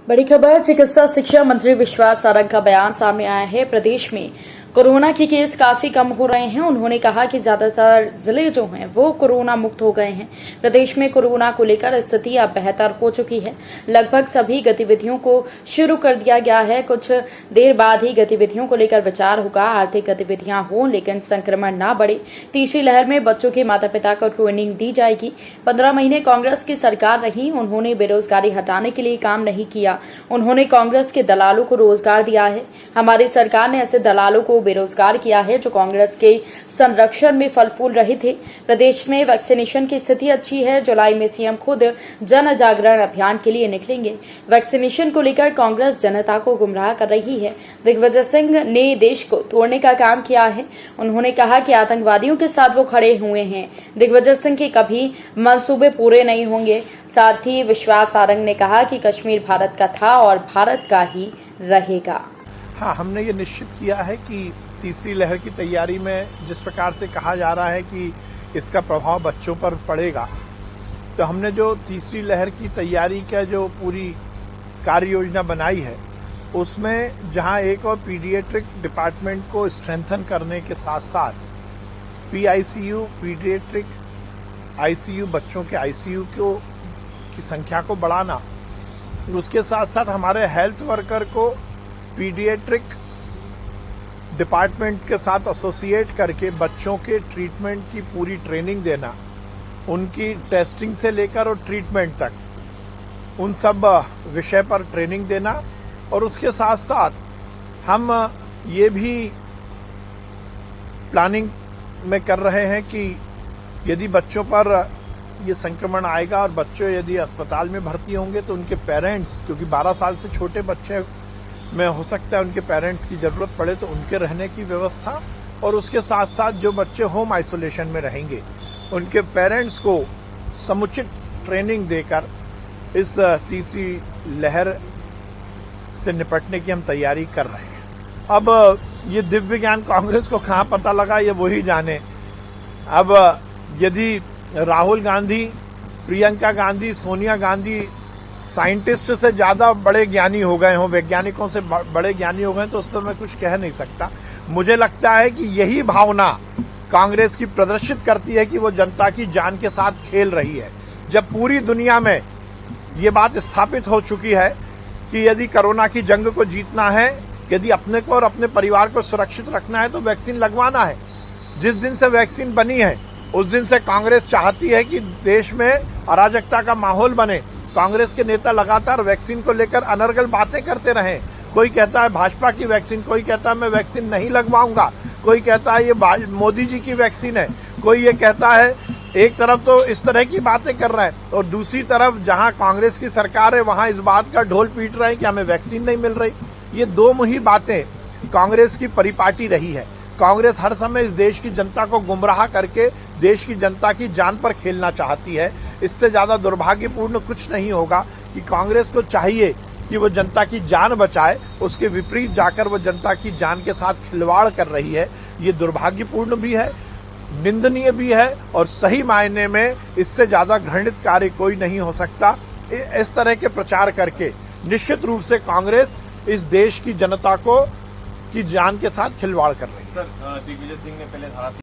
बड़ी खबर। चिकित्सा शिक्षा मंत्री विश्वास सारंग का बयान सामने आया है। प्रदेश में कोरोना के केस काफी कम हो रहे हैं। उन्होंने कहा कि ज्यादातर जिले जो हैं वो कोरोना मुक्त हो गए हैं। प्रदेश में कोरोना को लेकर स्थिति अब बेहतर हो चुकी है। लगभग सभी गतिविधियों को शुरू कर दिया गया है। कुछ देर बाद ही गतिविधियों को लेकर विचार होगा। आर्थिक गतिविधियां हों लेकिन संक्रमण न बढ़े। तीसरी लहर में बच्चों के माता पिता को ट्रेनिंग दी जाएगी। 15 महीने कांग्रेस की सरकार रही, उन्होंने बेरोजगारी हटाने के लिए काम नहीं किया। उन्होंने कांग्रेस के दलालों को रोजगार दिया है। हमारी सरकार ने ऐसे दलालों को बेरोजगार किया है जो कांग्रेस के संरक्षण में फल फूल रहे थे। प्रदेश में वैक्सीनेशन की स्थिति अच्छी है। जुलाई में सीएम खुद जन जागरण अभियान के लिए निकलेंगे। वैक्सीनेशन को लेकर कांग्रेस जनता को गुमराह कर रही है। दिग्विजय सिंह ने देश को तोड़ने का काम किया है। उन्होंने कहा कि आतंकवादियों के साथ वो खड़े हुए हैं। दिग्विजय सिंह के कभी मंसूबे पूरे नहीं होंगे। साथ ही विश्वास सारंग ने कहा कि कश्मीर भारत का था और भारत का ही रहेगा। हाँ, हमने ये निश्चित किया है कि तीसरी लहर की तैयारी में जिस प्रकार से कहा जा रहा है कि इसका प्रभाव बच्चों पर पड़ेगा, तो हमने जो तीसरी लहर की तैयारी का जो पूरी कार्य योजना बनाई है, उसमें जहां एक और पीडियाट्रिक डिपार्टमेंट को स्ट्रेंथन करने के साथ साथ पीआईसीयू, पीडियाट्रिक आईसीयू, बच्चों के आईसीयू की संख्या को बढ़ाना, उसके साथ साथ हमारे हेल्थ वर्कर को पीडियाट्रिक डिपार्टमेंट के साथ एसोसिएट करके बच्चों के ट्रीटमेंट की पूरी ट्रेनिंग देना, उनकी टेस्टिंग से लेकर और ट्रीटमेंट तक उन सब विषय पर ट्रेनिंग देना। और उसके साथ साथ हम ये भी प्लानिंग में कर रहे हैं कि यदि बच्चों पर ये संक्रमण आएगा और बच्चे यदि अस्पताल में भर्ती होंगे तो उनके पेरेंट्स, क्योंकि 12 साल से छोटे बच्चे में हो सकता है उनके पेरेंट्स की जरूरत पड़े, तो उनके रहने की व्यवस्था, और उसके साथ साथ जो बच्चे होम आइसोलेशन में रहेंगे उनके पेरेंट्स को समुचित ट्रेनिंग देकर इस तीसरी लहर से निपटने की हम तैयारी कर रहे हैं। अब ये दिव्य ज्ञान कांग्रेस को कहाँ पता लगा, ये वही जाने। अब यदि राहुल गांधी, प्रियंका गांधी, सोनिया गांधी साइंटिस्ट से ज्यादा बड़े ज्ञानी हो गए हों, वैज्ञानिकों से बड़े ज्ञानी हो गए, तो उस पर मैं कुछ कह नहीं सकता। मुझे लगता है कि यही भावना कांग्रेस की प्रदर्शित करती है कि वो जनता की जान के साथ खेल रही है। जब पूरी दुनिया में ये बात स्थापित हो चुकी है कि यदि कोरोना की जंग को जीतना है, यदि अपने को और अपने परिवार को सुरक्षित रखना है, तो वैक्सीन लगवाना है। जिस दिन से वैक्सीन बनी है उस दिन से कांग्रेस चाहती है कि देश में अराजकता का माहौल बने। कांग्रेस के नेता लगातार वैक्सीन को लेकर अनर्गल बातें करते रहे। कोई कहता है भाजपा की वैक्सीन, कोई कहता है मैं वैक्सीन नहीं लगवाऊंगा, कोई कहता है ये मोदी जी की वैक्सीन है, कोई ये कहता है। एक तरफ तो इस तरह की बातें कर रहे हैं और दूसरी तरफ जहां कांग्रेस की सरकार है वहां इस बात का ढोल पीट रहे हैं कि हमें वैक्सीन नहीं मिल रही। ये दो मुही बातें कांग्रेस की परिपाटी रही है। कांग्रेस हर समय इस देश की जनता को गुमराह करके देश की जनता की जान पर खेलना चाहती है। इससे ज्यादा दुर्भाग्यपूर्ण कुछ नहीं होगा कि कांग्रेस को चाहिए कि वो जनता की जान बचाए, उसके विपरीत जाकर वो जनता की जान के साथ खिलवाड़ कर रही है। ये दुर्भाग्यपूर्ण भी है, निंदनीय भी है, और सही मायने में इससे ज्यादा घृणित कार्य कोई नहीं हो सकता। इस तरह के प्रचार करके निश्चित रूप से कांग्रेस इस देश की जनता को की जान के साथ खिलवाड़ कर रही है। सर, दिग्विजय सिंह ने पहले